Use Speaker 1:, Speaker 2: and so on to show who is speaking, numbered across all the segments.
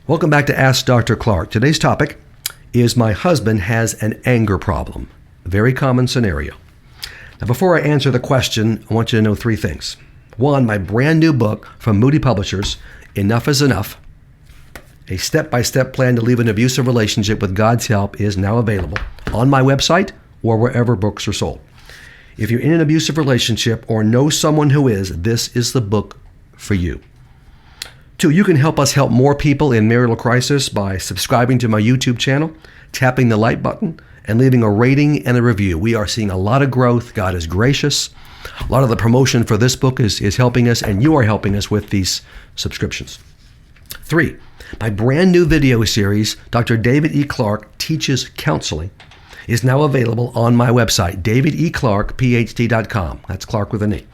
Speaker 1: Welcome back to Ask Dr. Clarke. Today's topic is my husband has an anger problem. A very common scenario. Now, before I answer the question, I want you to know three things. One, my brand new book from Moody Publishers, Enough is Enough, a step-by-step plan to leave an abusive relationship with God's help, is now available on my website or wherever books are sold. If you're in an abusive relationship or know someone who is, this is the book for you. Two, you can help us help more people in marital crisis by subscribing to my YouTube channel, tapping the like button, and leaving a rating and a review. We are seeing a lot of growth. God is gracious. A lot of the promotion for this book is helping us, and you are helping us with these subscriptions. Three, my brand new video series, Dr. David E. Clarke Teaches Counseling, is now available on my website, davideclarkephd.com. That's Clarke with an E.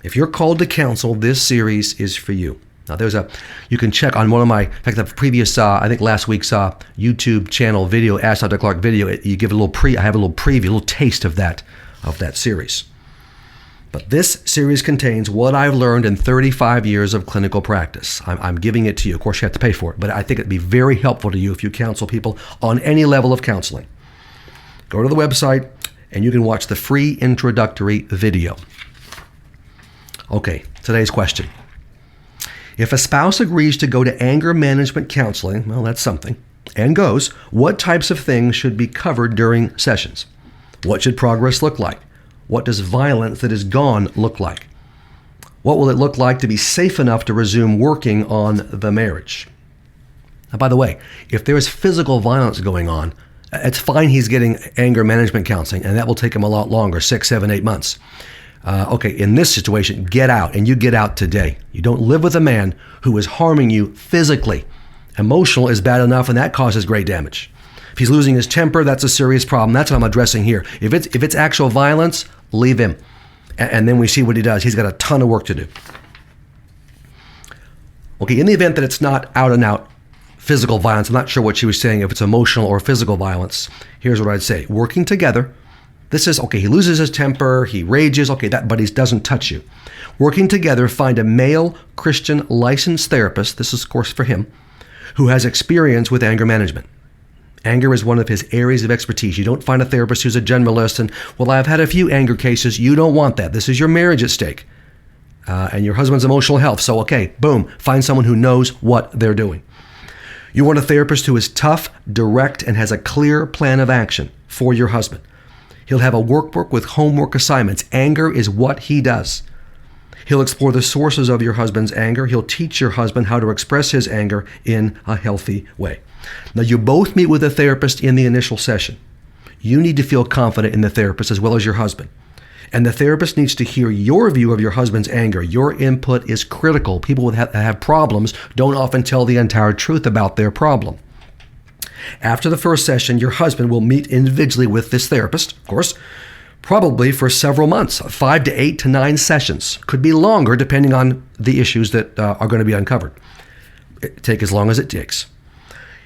Speaker 1: If you're called to counsel, this series is for you. Now, you can check on one of my, in fact, the previous, I think last week's YouTube channel video, Ask Dr. Clarke video, you give a little I have a little preview, a little taste of that series. But this series contains what I've learned in 35 years of clinical practice. I'm giving it to you. Of course, you have to pay for it, but I think it'd be very helpful to you if you counsel people on any level of counseling. Go to the website, and you can watch the free introductory video. Okay, today's question. If a spouse agrees to go to anger management counseling, well, that's something, and goes, what types of things should be covered during sessions? What should progress look like? What does violence that is gone look like? What will it look like to be safe enough to resume working on the marriage? Now, by the way, if there is physical violence going on, it's fine he's getting anger management counseling, and that will take him a lot longer, 6, 7, 8 months. Okay, in this situation, get out, and you get out today. You don't live with a man who is harming you physically. Emotional is bad enough, and that causes great damage. If he's losing his temper, that's a serious problem. That's what I'm addressing here. If it's actual violence, leave him. And then we see what he does. He's got a ton of work to do. Okay, in the event that it's not out and out physical violence, I'm not sure what she was saying, if it's emotional or physical violence, here's what I'd say. Working together. This is, okay, he loses his temper, he rages, okay, but he doesn't touch you. Working together, find a male Christian licensed therapist, this is of course for him, who has experience with anger management. Anger is one of his areas of expertise. You don't find a therapist who's a generalist and, well, I've had a few anger cases. You don't want that. This is your marriage at stake and your husband's emotional health. So, okay, boom, find someone who knows what they're doing. You want a therapist who is tough, direct, and has a clear plan of action for your husband. He'll have a workbook with homework assignments. Anger is what he does. He'll explore the sources of your husband's anger. He'll teach your husband how to express his anger in a healthy way. Now, you both meet with a therapist in the initial session. You need to feel confident in the therapist as well as your husband. And the therapist needs to hear your view of your husband's anger. Your input is critical. People that have problems don't often tell the entire truth about their problem. After the first session, your husband will meet individually with this therapist, of course, probably for several months, 5 to 8 to 9 sessions. Could be longer depending on the issues that are going to be uncovered. Take as long as it takes.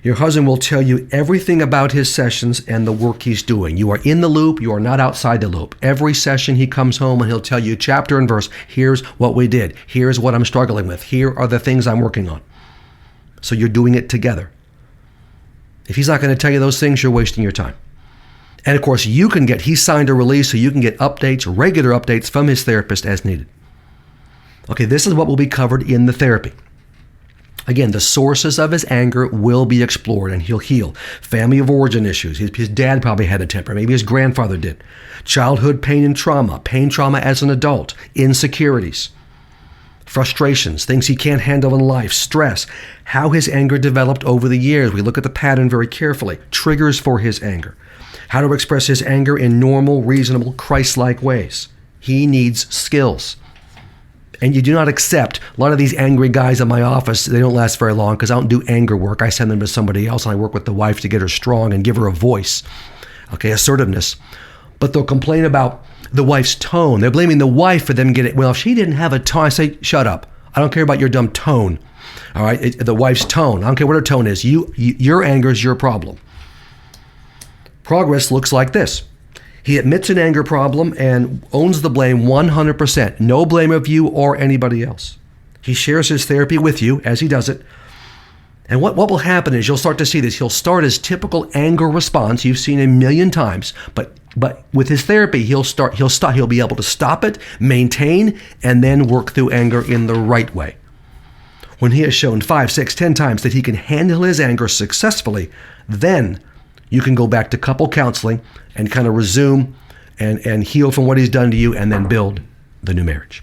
Speaker 1: Your husband will tell you everything about his sessions and the work he's doing. You are in the loop. You are not outside the loop. Every session he comes home and he'll tell you chapter and verse. Here's what we did. Here's what I'm struggling with. Here are the things I'm working on. So you're doing it together. If he's not going to tell you those things, you're wasting your time. And of course, he signed a release so you can get updates, regular updates from his therapist as needed. Okay, this is what will be covered in the therapy. Again, the sources of his anger will be explored and he'll heal. Family of origin issues. His dad probably had a temper. Maybe his grandfather did. Childhood pain and trauma as an adult, insecurities, frustrations, things he can't handle in life, stress, how his anger developed over the years. We look at the pattern very carefully. Triggers for his anger. How to express his anger in normal, reasonable, Christ-like ways. He needs skills. And you do not accept, a lot of these angry guys in my office, they don't last very long because I don't do anger work. I send them to somebody else and I work with the wife to get her strong and give her a voice. Okay, assertiveness. But they'll complain about the wife's tone. They're blaming the wife for them getting, well, if she didn't have a tone, I say, shut up. I don't care about your dumb tone. All right, the wife's tone. I don't care what her tone is. Your anger is your problem. Progress looks like this. He admits an anger problem and owns the blame 100%. No blame of you or anybody else. He shares his therapy with you as he does it. And what will happen is you'll start to see this. He'll start his typical anger response you've seen a million times, but with his therapy, he'll be able to stop it, maintain, and then work through anger in the right way. When he has shown 5, 6, 10 times that he can handle his anger successfully, then you can go back to couple counseling and kind of resume and heal from what he's done to you and then build the new marriage.